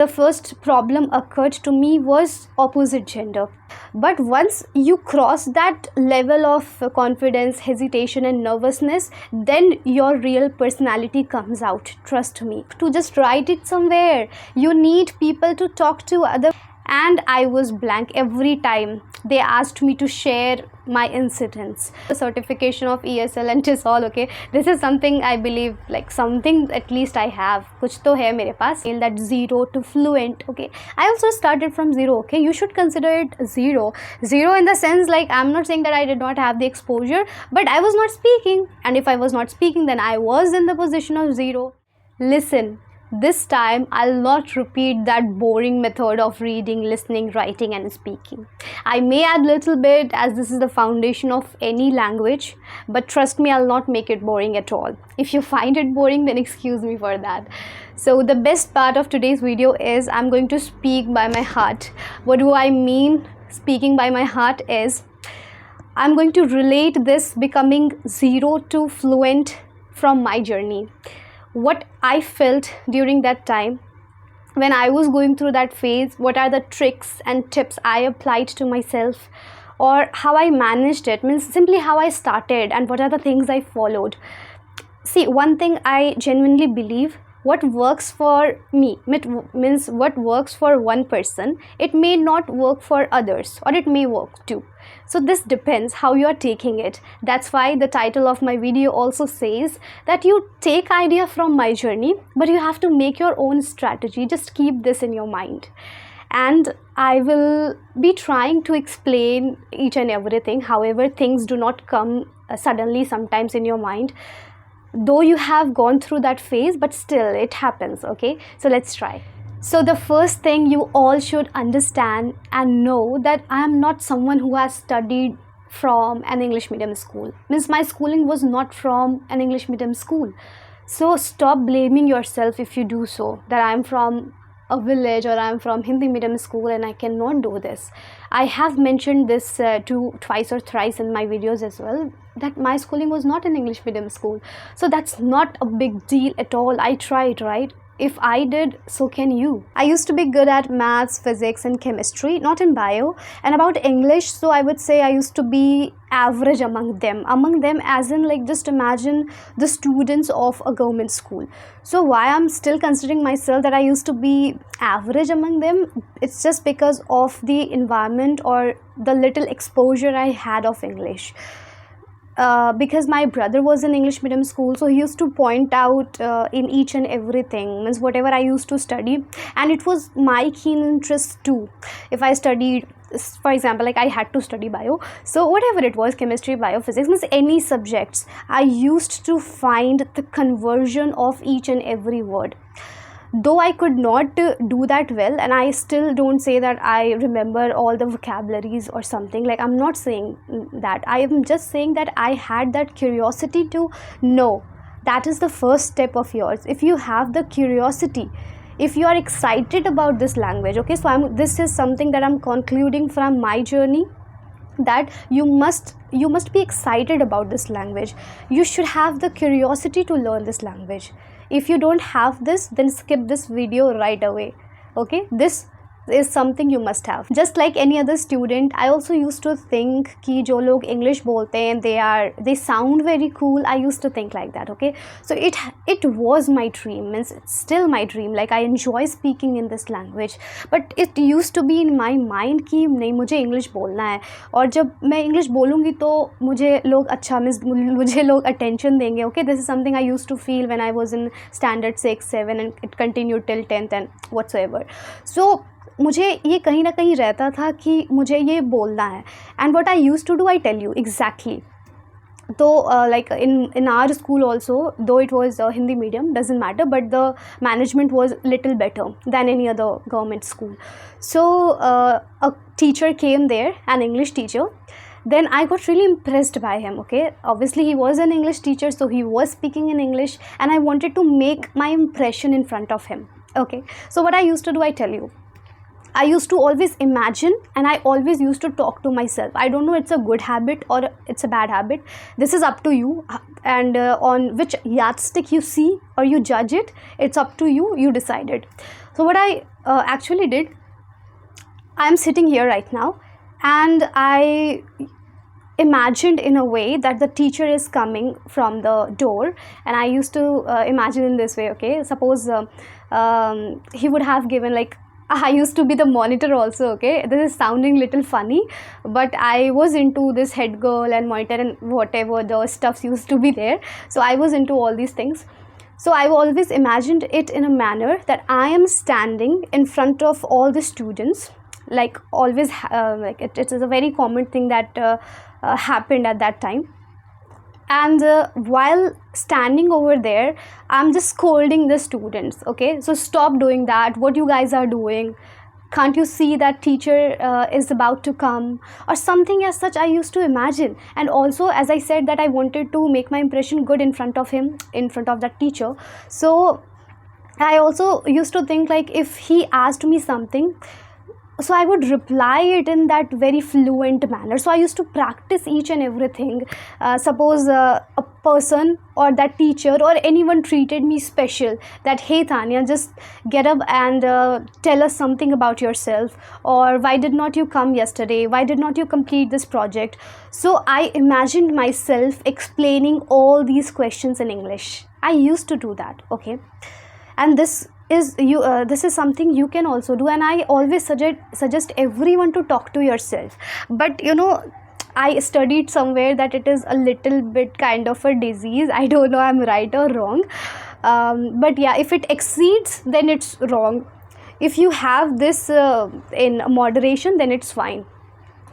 The first problem occurred to me was opposite gender. But once you cross that level of confidence, hesitation and nervousness, then your real personality comes out. Trust me. To just write it somewhere, you need people to talk to other. And I was blank every time they asked me to share my incidents. The certification of ESL and it is all okay. This is something I believe, like something at least I have. Kuch to hai mere paas. That 0 to fluent. Okay, I also started from 0. Okay, you should consider it 0 in the sense, like, I'm not saying that I did not have the exposure, but I was not speaking, and if I was not speaking, then I was in the position of 0. Listen, this time I'll not repeat that boring method of reading, listening, writing and speaking. I may add little bit, as this is the foundation of any language, but trust me, I'll not make it boring at all. If you find it boring, then excuse me for that. So the best part of today's video is I'm going to speak by my heart. What do I mean speaking by my heart is I'm going to relate this becoming 0 to fluent from my journey. What I felt during that time when I was going through that phase, what are the tricks and tips I applied to myself, or how I managed it, means simply how I started and what are the things I followed. See, one thing I genuinely believe, what works for me, means what works for one person, it may not work for others, or it may work too. So this depends how you are taking it. That's why the title of my video also says that you take idea from my journey, but you have to make your own strategy. Just keep this in your mind. And I will be trying to explain each and everything. However, things do not come suddenly sometimes in your mind. Though you have gone through that phase, but still it happens, okay? So let's try. So the first thing you all should understand and know that I am not someone who has studied from an English medium school. Means my schooling was not from an English medium school. So stop blaming yourself if you do so, that I am from a village or I am from Hindi medium school and I cannot do this. I have mentioned this twice or thrice in my videos as well, that my schooling was not an English medium school. So that's not a big deal at all. I tried, right? If I did, so can you. I used to be good at maths, physics and chemistry, not in bio. And about English, so I would say I used to be average among them. Among them as in, like, just imagine the students of a government school. So why I'm still considering myself that I used to be average among them, it's just because of the environment or the little exposure I had of English. Because my brother was in English medium school, so he used to point out in each and everything, means whatever I used to study, and it was my keen interest too. If I studied, for example, like I had to study bio, so whatever it was, chemistry, bio, physics, means any subjects, I used to find the conversion of each and every word. Though I could not do that well, and I still don't say that I remember all the vocabularies or something, like I'm not saying that. I am just saying that I had that curiosity to know. That is the first step of yours. If you have the curiosity, if you are excited about this language, okay, so this is something that I'm concluding from my journey, that you must be excited about this language. You should have the curiosity to learn this language. If you don't have this, then skip this video right away, okay? This is something you must have. Just like any other student, I also used to think कि जो लोग English बोलते हैं, they sound very cool. I used to think like that, okay? So it was my dream, means it's still my dream. Like I enjoy speaking in this language, but it used to be in my mind कि नहीं, मुझे English बोलना है, और जब मैं English बोलूँगी तो मुझे लोग अच्छा, मुझे लोग attention देंगे, okay? This is something I used to feel when I was in standard 6, 7 and it continued till 10th and whatsoever. So मुझे ये कहीं ना कहीं रहता था कि मुझे ये बोलना है. And what I used to do, I tell you exactly. So like in our school also, though it was Hindi medium, doesn't matter, but the management was little better than any other government school. So a teacher came there, an English teacher. Then I got really impressed by him, okay? Obviously he was an English teacher, so he was speaking in English, and I wanted to make my impression in front of him, okay? So what I used to do, I tell you, I used to always imagine, and I always used to talk to myself. I don't know it's a good habit or it's a bad habit. This is up to you, and on which yardstick you see or you judge it, it's up to you, you decide it. So what I Actually did. I'm sitting here right now, and I imagined in a way that the teacher is coming from the door, and I used to imagine in this way. Okay, suppose he would have given, like, I used to be the monitor also. Okay, this is sounding little funny, but I was into this head girl and monitor and whatever the stuffs used to be there. So I was into all these things. So I always imagined it in a manner that I am standing in front of all the students, like always, like it is a very common thing that happened at that time. And while standing over there, I'm just scolding the students. Okay, so stop doing that. What you guys are doing? Can't you see that teacher is about to come, or something as such? I used to imagine. And also, as I said, that I wanted to make my impression good in front of him, in front of that teacher. So I also used to think, like, if he asked me something, so I would reply it in that very fluent manner. So I used to practice each and everything. Suppose a person or that teacher or anyone treated me special, that, hey Tanya, just get up and tell us something about yourself, or why did not you come yesterday, why did not you complete this project? So I imagined myself explaining all these questions in English. I used to do that. Okay, and this is something you can also do, and I always suggest everyone to talk to yourself. But I studied somewhere that it is a little bit kind of a disease. I don't know I'm right or wrong, but yeah, if it exceeds, then it's wrong. If you have this in moderation, then it's fine.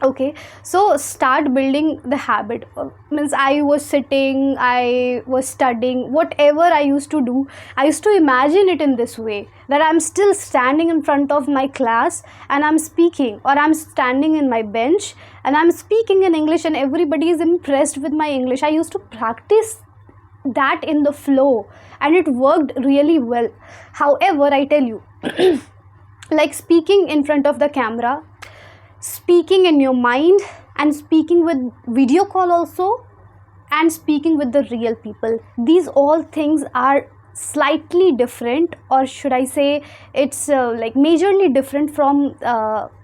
Okay, so start building the habit. Means I was sitting, I was studying, whatever I used to do, I used to imagine it in this way, that I'm still standing in front of my class and I'm speaking, or I'm standing in my bench and I'm speaking in English and everybody is impressed with my English. I used to practice that in the flow, and it worked really well. However, I tell you, like, speaking in front of the camera, speaking in your mind, and speaking with video call also, and speaking with the real people, these all things are slightly different, or should I say it's like majorly different from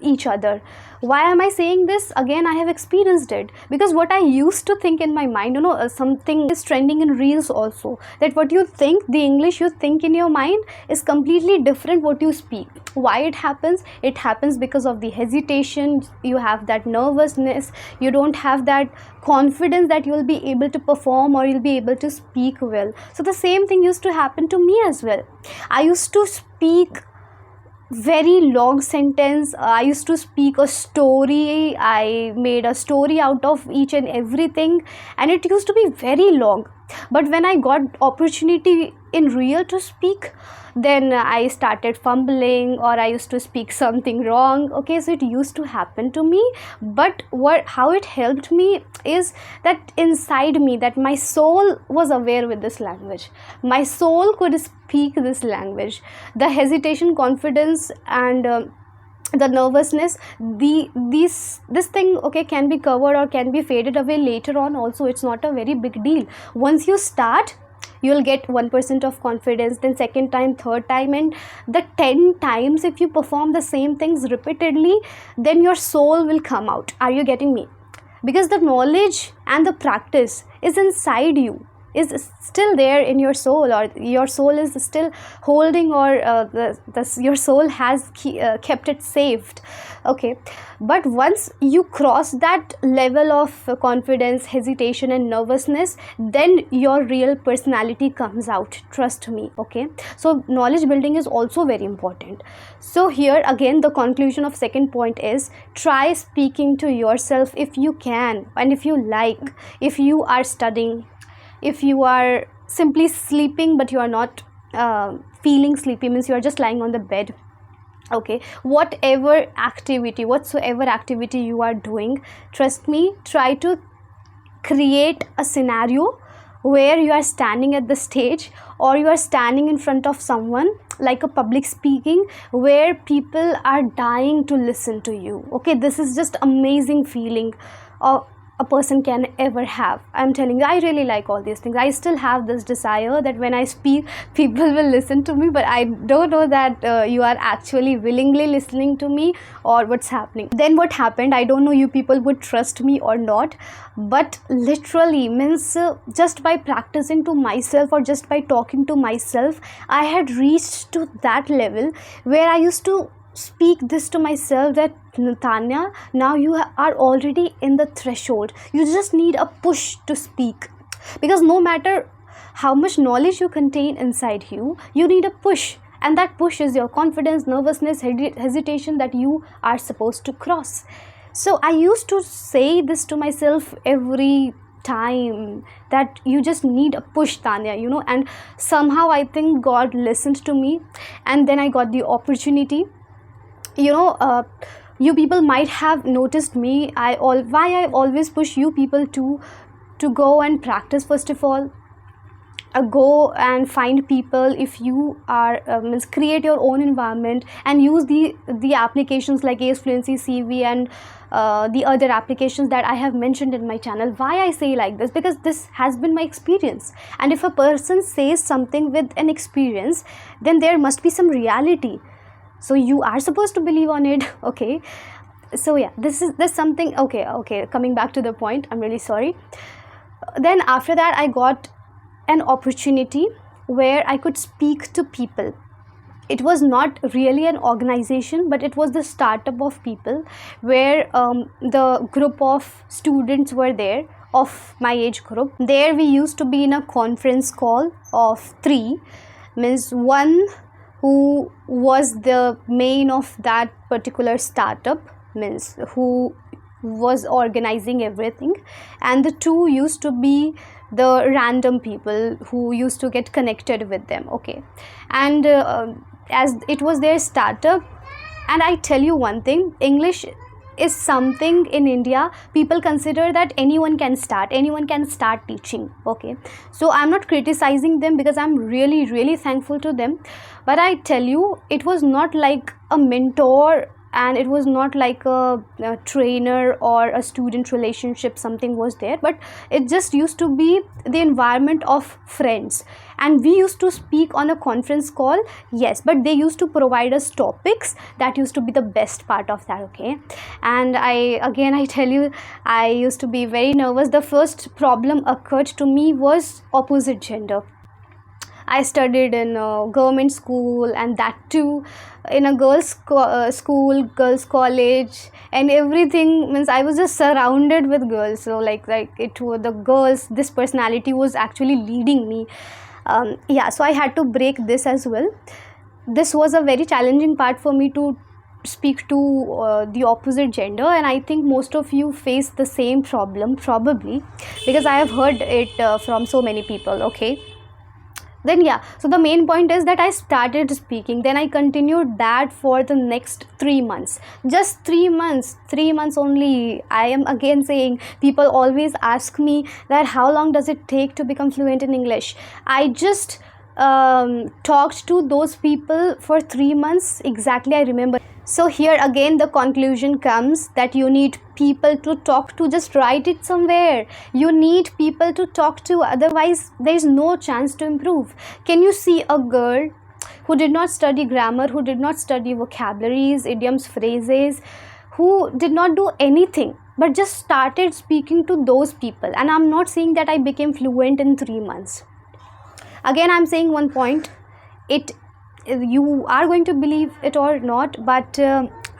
each other. Why am I saying this? Again, I have experienced it, because what I used to think in my mind, something is trending in reels also, that what you think, the English you think in your mind, is completely different what you speak. Why it happens? It happens because of the hesitation. You have that nervousness, you don't have that confidence that you will be able to perform or you'll be able to speak well. So the same thing used to happen to me as well. I used to speak very long sentence. I used to speak a story. I made a story out of each and everything, and it used to be very long. But when I got opportunity in real to speak, then I started fumbling, or I used to speak something wrong. Okay, so it used to happen to me. But how it helped me is that inside me, that my soul was aware with this language. My soul could speak this language. The hesitation, confidence, and the nervousness, this thing, okay, can be covered or can be faded away later on also. It's not a very big deal. Once you start, you'll get 1% of confidence, then second time, third time, and the 10 times if you perform the same things repeatedly, then your soul will come out. Are you getting me? Because the knowledge and the practice is inside you, is still there in your soul, or your soul is still holding, or your soul has kept it saved. Okay, but once you cross that level of confidence, hesitation and nervousness, then your real personality comes out, trust me. Okay, so knowledge building is also very important. So here again, the conclusion of second point is, try speaking to yourself if you can, and if you like. If you are studying, if you are simply sleeping but you are not feeling sleepy, means you are just lying on the bed. Okay, whatsoever activity you are doing, trust me, try to create a scenario where you are standing at the stage, or you are standing in front of someone, like a public speaking, where people are dying to listen to you. Okay, this is just amazing feeling. a person can ever have. I'm telling you, I really like all these things. I still have this desire that when I speak, people will listen to me, but I don't know that you are actually willingly listening to me or what's happening. Then what happened, I don't know you people would trust me or not, but literally means just by practicing to myself or just by talking to myself, I had reached to that level where I used to speak this to myself that Tanya, now you are already in the threshold. You just need a push to speak, because no matter how much knowledge you contain inside you, you need a push, and that push is your confidence, nervousness, hesitation that you are supposed to cross. So I used to say this to myself every time, that you just need a push, Tanya, and somehow I think God listened to me, and then I got the opportunity. You people might have noticed me, why I always push you people to go and practice. First of all, go and find people. If you are create your own environment and use the applications like Fluency, CV, and the other applications that I have mentioned in my channel. Why I say like this? Because this has been my experience, and if a person says something with an experience, then there must be some reality, so you are supposed to believe on it. Okay, so yeah, this something. Okay, coming back to the point, I'm really sorry. Then after that, I got an opportunity where I could speak to people. It was not really an organization, but it was the startup of people, where the group of students were there of my age group. There we used to be in a conference call of 3, means one who was the main of that particular startup, means who was organizing everything, and the 2 used to be the random people who used to get connected with them. Okay, and as it was their startup, and I tell you one thing, English is something in India people consider that anyone can start teaching. Okay, so I'm not criticizing them, because I'm really thankful to them, but I tell you, it was not like a mentor, and it was not like a trainer or a student relationship, something was there, but it just used to be the environment of friends, and we used to speak on a conference call. Yes, but they used to provide us topics. That used to be the best part of that. Okay, and I tell you, I used to be very nervous. The first problem occurred to me was opposite gender. I studied in a government school, and that too in a girls school, girls college, and everything, means I was just surrounded with girls. So like it was the girls, this personality was actually leading me. So I had to break this as well. This was a very challenging part for me to speak to the opposite gender, and I think most of you face the same problem probably, because I have heard it from so many people. Okay, then so the main point is that I started speaking. Then I continued that for the next 3 months, just 3 months only. I am again saying, people always ask me that how long does it take to become fluent in English. I just talked to those people for 3 months exactly, I remember. So here again the conclusion comes that you need people to talk to. Just write it somewhere. You need people to talk to, otherwise there is no chance to improve. Can you see a girl who did not study grammar, who did not study vocabularies, idioms, phrases, who did not do anything, but just started speaking to those people? And I'm not saying that I became fluent in 3 months. Again, I'm saying one point, you are going to believe it or not, but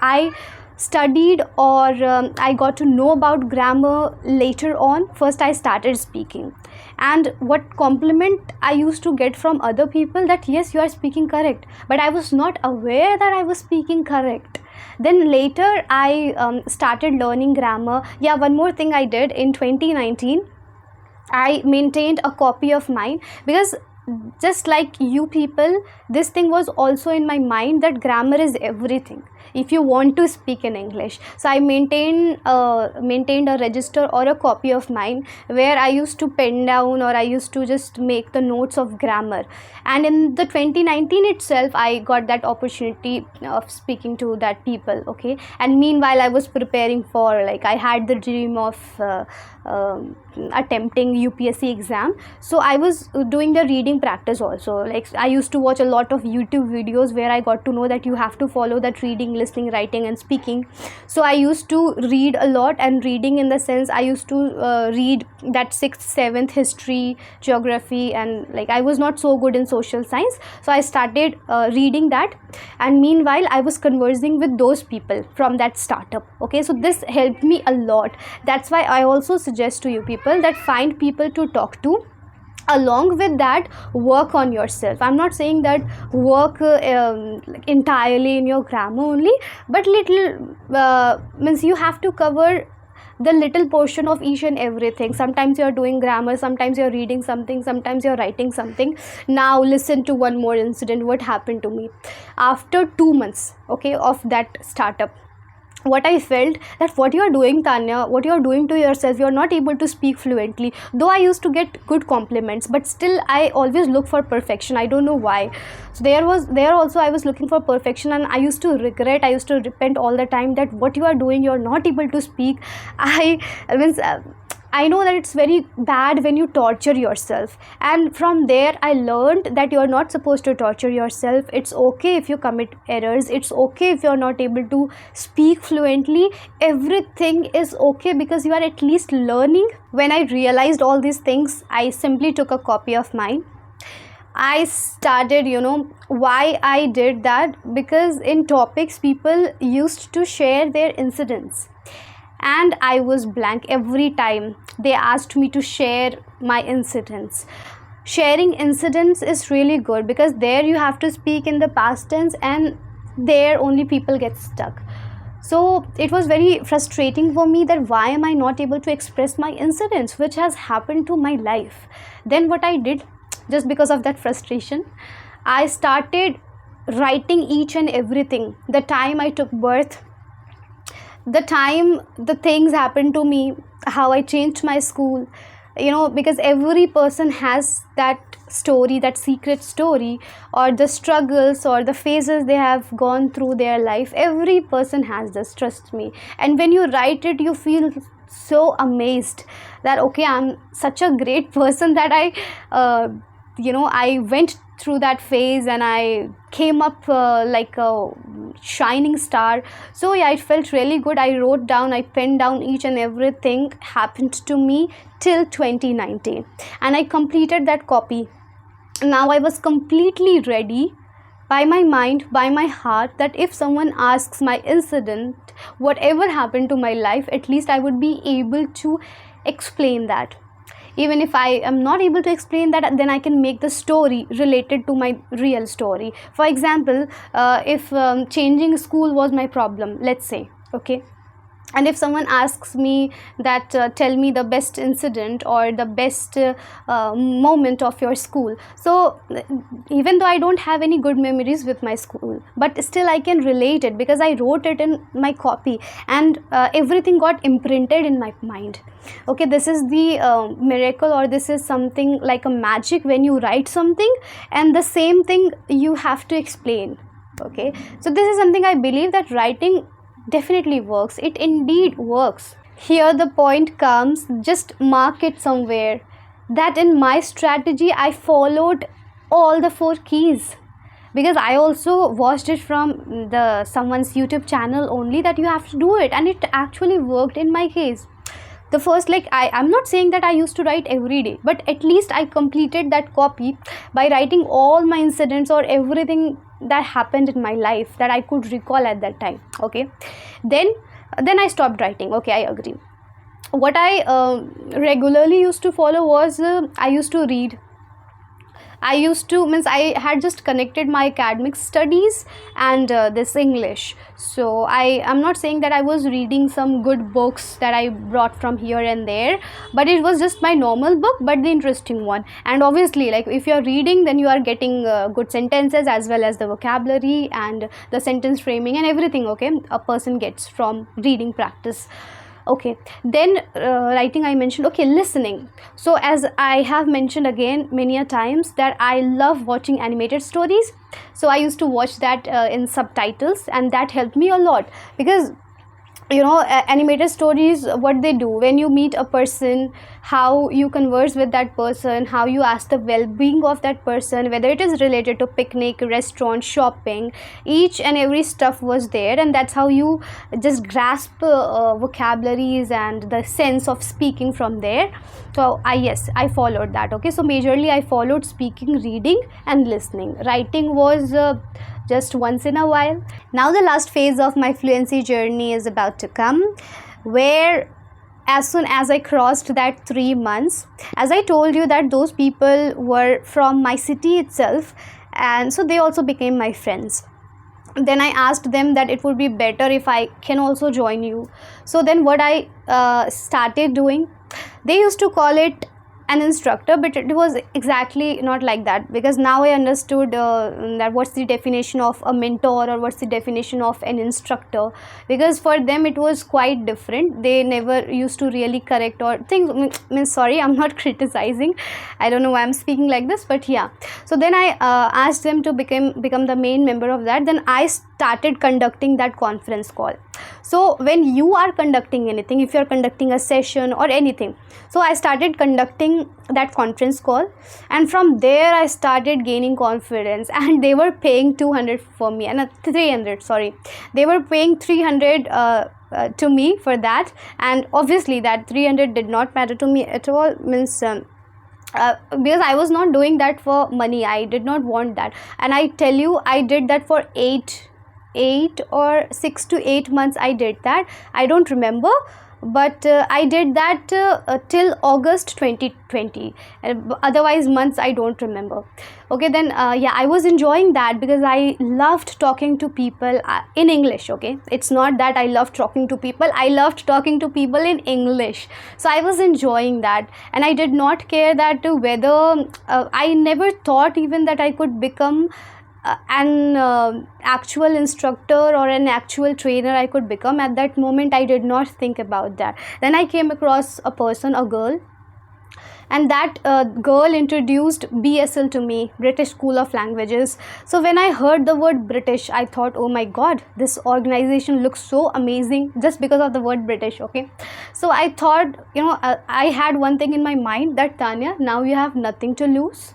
I studied, or I got to know about grammar later on. First I started speaking, and what compliment I used to get from other people, that yes, you are speaking correct, but I was not aware that I was speaking correct. Then later I started learning grammar. One more thing I did in 2019, I maintained a copy of mine, because just like you people, this thing was also in my mind, that grammar is everything if you want to speak in English. So I maintained a register or a copy of mine where I used to pen down, or I used to just make the notes of grammar. And in the 2019 itself, I got that opportunity of speaking to that people. Okay, and meanwhile I was preparing for, like, I had the dream of attempting UPSC exam. So I was doing the reading practice also. Like, I used to watch a lot of YouTube videos where I got to know that you have to follow that reading, listening, writing and speaking. So I used to read a lot, and reading in the sense I used to read that 6th 7th history, geography, and like I was not so good in social science, so I started reading that. And meanwhile I was conversing with those people from that startup. Okay, so this helped me a lot. That's why I also suggest to you people that find people to talk to. Along with that, work on yourself. I'm not saying that work entirely in your grammar only, but little means you have to cover the little portion of each and everything. Sometimes you're doing grammar, sometimes you're reading something, sometimes you're writing something. Now listen to one more incident, what happened to me after 2 months, okay, of that startup. What I felt, that what you are doing, Tanya, what you are doing to yourself, you are not able to speak fluently. Though I used to get good compliments, but still I always look for perfection. I don't know why. So there also I was looking for perfection, and I used to repent all the time that what you are doing, you are not able to speak. I know that it's very bad when you torture yourself, and from there I learned that you are not supposed to torture yourself. It's okay if you commit errors, it's okay if you are not able to speak fluently. Everything is okay, because you are at least learning. When I realized all these things, I simply took a copy of mine. I started, why I did that, because in topics people used to share their incidents, and I was blank every time they asked me to share my incidents. Sharing incidents is really good, because there you have to speak in the past tense, and there only people get stuck. So it was very frustrating for me that why am I not able to express my incidents which has happened to my life. Then what I did, just because of that frustration, I started writing each and everything. The time I took birth, the time the things happened to me, how I changed my school, because every person has that story, that secret story, or the struggles or the phases they have gone through their life. Every person has this, trust me. And when you write it, you feel so amazed that okay, I'm such a great person, that I went through that phase and I came up like a shining star. So yeah, it felt really good. I wrote down, I penned down each and everything happened to me till 2019, and I completed that copy. Now I was completely ready by my mind, by my heart, that if someone asks my incident, whatever happened to my life, at least I would be able to explain that. Even if I am not able to explain that, then I can make the story related to my real story. For example, if changing school was my problem, let's say, okay, and if someone asks me that tell me the best incident or the best moment of your school, so even though I don't have any good memories with my school, but still I can relate it, because I wrote it in my copy, and everything got imprinted in my mind. Okay, this is the miracle, or this is something like a magic when you write something and the same thing you have to explain. Okay, so this is something I believe, that writing definitely works. It indeed works. Here the point comes, just mark it somewhere, that in my strategy I followed all the 4 keys, because I also watched it from someone's YouTube channel only, that you have to do it, and it actually worked in my case. The first, like, I'm not saying that I used to write every day, but at least I completed that copy by writing all my incidents or everything that happened in my life that I could recall at that time. Okay, then I stopped writing. Okay, I agree. What I regularly used to follow was I used to read. I used to, means I had just connected my academic studies and this English. So I am not saying that I was reading some good books that I brought from here and there, but it was just my normal book, but the interesting one. And obviously, like, if you're reading, then you are getting good sentences as well as the vocabulary and the sentence framing and everything, okay, a person gets from reading practice. Okay, then writing I mentioned. Okay, listening. So as I have mentioned again many a times that I love watching animated stories, so I used to watch that in subtitles, and that helped me a lot. Because animated stories, what they do, when you meet a person, how you converse with that person, how you ask the well-being of that person, whether it is related to picnic, restaurant, shopping, each and every stuff was there, and that's how you just grasp vocabularies and the sense of speaking from there. So I followed that. Okay, so majorly I followed speaking, reading and listening. Writing was just once in a while. Now the last phase of my fluency journey is about to come, where as soon as I crossed that 3 months, as I told you that those people were from my city itself, and so they also became my friends. Then I asked them that it would be better if I can also join you. So then what I started doing, they used to call it an instructor, but it was exactly not like that, because now I understood that what's the definition of a mentor or what's the definition of an instructor, because for them it was quite different. They never used to really correct or think, means sorry, I'm not criticizing, I don't know why I'm speaking like this, but yeah. So then I asked them to become the main member of that. Then I started conducting that conference call. So when you are conducting anything, if you are conducting a session or anything, so I started conducting that conference call, and from there I started gaining confidence. And they were paying 200 for me, and 300, sorry, they were paying 300 to me for that. And obviously that 300 did not matter to me at all, means because I was not doing that for money. I did not want that. And I tell you, I did that for 8 or 6 to 8 months. I did that, I don't remember, but I did that till August 2020, otherwise months I don't remember. Okay, then I was enjoying that because I loved talking to people in English. Okay, it's not that I loved talking to people, I loved talking to people in English. So I was enjoying that, and I did not care that whether I never thought even that I could become an actual instructor or an actual trainer. I could become at that moment. I did not think about that. Then I came across a person, a girl, and that girl introduced BSL to me, British School of Languages. So when I heard the word British, I thought, oh my god, this organization looks so amazing, just because of the word British. Okay, so I thought, I had one thing in my mind, that Tanya, now you have nothing to lose.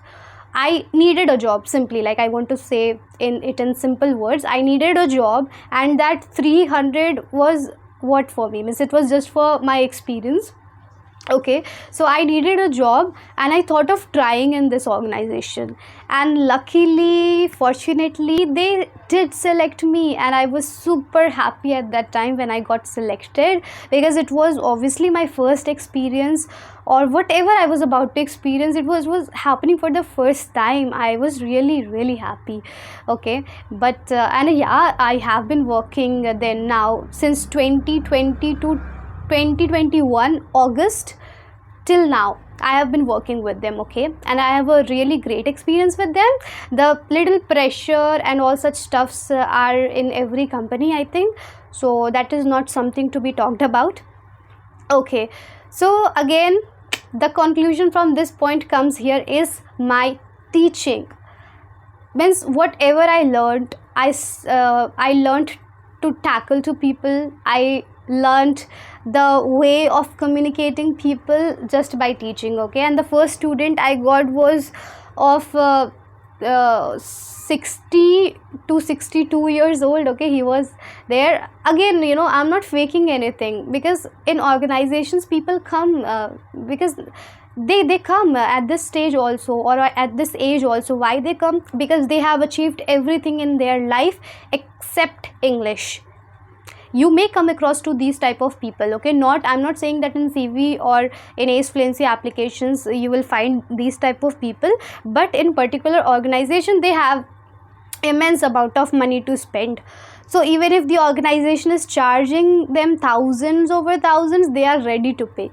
I needed a job, simply, like I want to say in simple words, I needed a job, and that 300 was what for me, means it was just for my experience. Okay, so I needed a job, and I thought of trying in this organization, and luckily, fortunately, they did select me, and I was super happy at that time when I got selected, because it was obviously my first experience, or whatever I was about to experience, it was happening for the first time. I was really happy. Okay, but and yeah, I have been working then now since 2020 to 2021 August till now. I have been working with them. Okay, and I have a really great experience with them. The little pressure and all such stuffs are in every company, I think, so that is not something to be talked about. Okay, so again, the conclusion from this point comes here is my teaching, means whatever I learned, I learned to tackle to people. I learned the way of communicating people just by teaching. Okay, and the first student I got was of 60 to 62 years old. Okay, he was there. Again, I'm not faking anything, because in organizations people come because they come at this stage also, or at this age also. Why they come? Because they have achieved everything in their life except English. you may come across to these type of people. Okay, I'm not saying that in CV or in Ace Fluency applications you will find these type of people, but in particular organization they have immense amount of money to spend. So even if the organization is charging them thousands over thousands, they are ready to pay.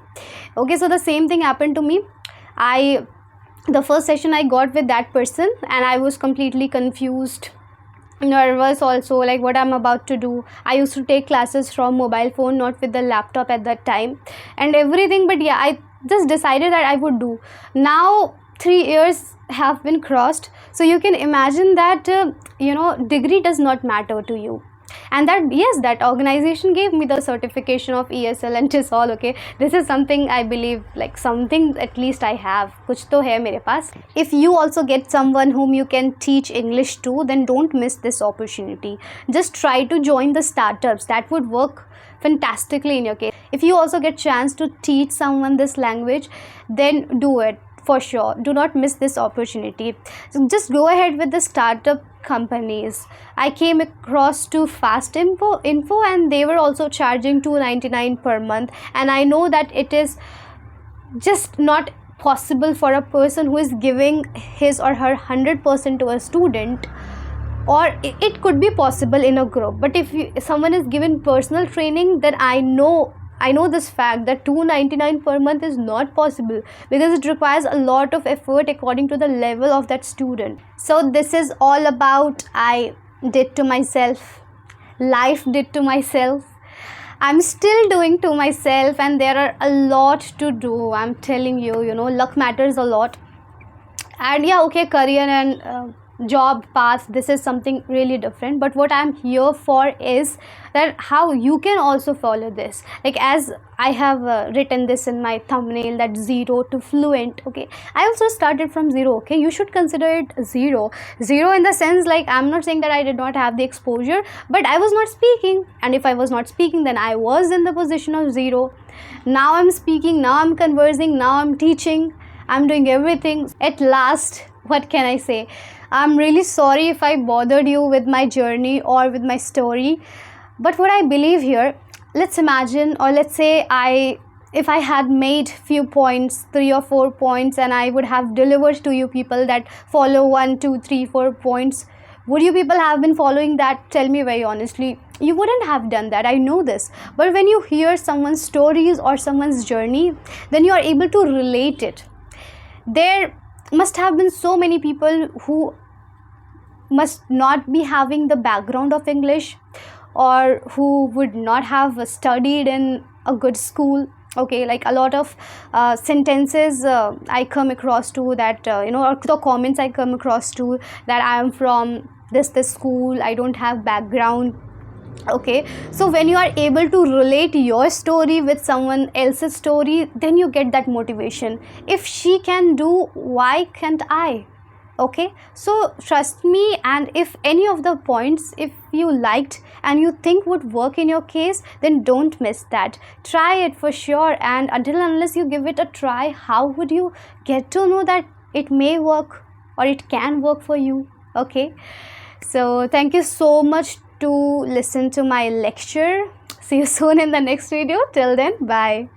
Okay, so the same thing happened to me. The first session I got with that person, and I was completely confused, nervous also, like what I'm about to do. I used to take classes from mobile phone, not with the laptop at that time, and everything. But yeah, I just decided that I would do. Now 3 years have been crossed, so you can imagine that degree does not matter to you. And that, yes, that organization gave me the certification of ESL and just all. Okay, this is something I believe, like something at least I have, kuch to hai mere paas. If you also get someone whom you can teach English to, then don't miss this opportunity. Just try to join the startups, that would work fantastically in your case. If you also get chance to teach someone this language, then do it for sure. Do not miss this opportunity. So just go ahead with the startup companies. I came across to Fast Info, and they were also charging $299 per month, and I know that it is just not possible for a person who is giving his or her 100% to a student. Or it could be possible in a group, but if someone is given personal training, then I know this fact that $299 per month is not possible, because it requires a lot of effort according to the level of that student. So this is all about I did to myself, life did to myself, I'm still doing to myself, and there are a lot to do. I'm telling you, luck matters a lot. And yeah, okay, career and job path, this is something really different, but what I'm here for is that how you can also follow this, like as I have written this in my thumbnail, that zero to fluent. Okay, I also started from zero. Okay, you should consider it zero in the sense, like I'm not saying that I did not have the exposure, but I was not speaking, and if I was not speaking, then I was in the position of zero. Now I'm speaking, now I'm conversing, now I'm teaching, I'm doing everything. At last, what can I say? I'm really sorry if I bothered you with my journey or with my story. But what I believe here, let's imagine, or let's say if I had made few points, 3 or 4 points, and I would have delivered to you people that follow 1, 2, 3, 4 points, would you people have been following that? Tell me very honestly. You wouldn't have done that, I know this. But when you hear someone's stories or someone's journey, then you are able to relate it. There must have been so many people who must not be having the background of English, or who would not have studied in a good school. Okay, like a lot of sentences I come across to that, or the comments I come across to, that I am from this school, I don't have background. Okay, so when you are able to relate your story with someone else's story, then you get that motivation. If she can do, why can't I? Okay, so trust me, and if any of the points, if you liked and you think would work in your case, then don't miss that. Try it for sure, and until unless you give it a try, how would you get to know that it may work or it can work for you? Okay, so thank you so much to listen to my lecture. See you soon in the next video. Till then, bye.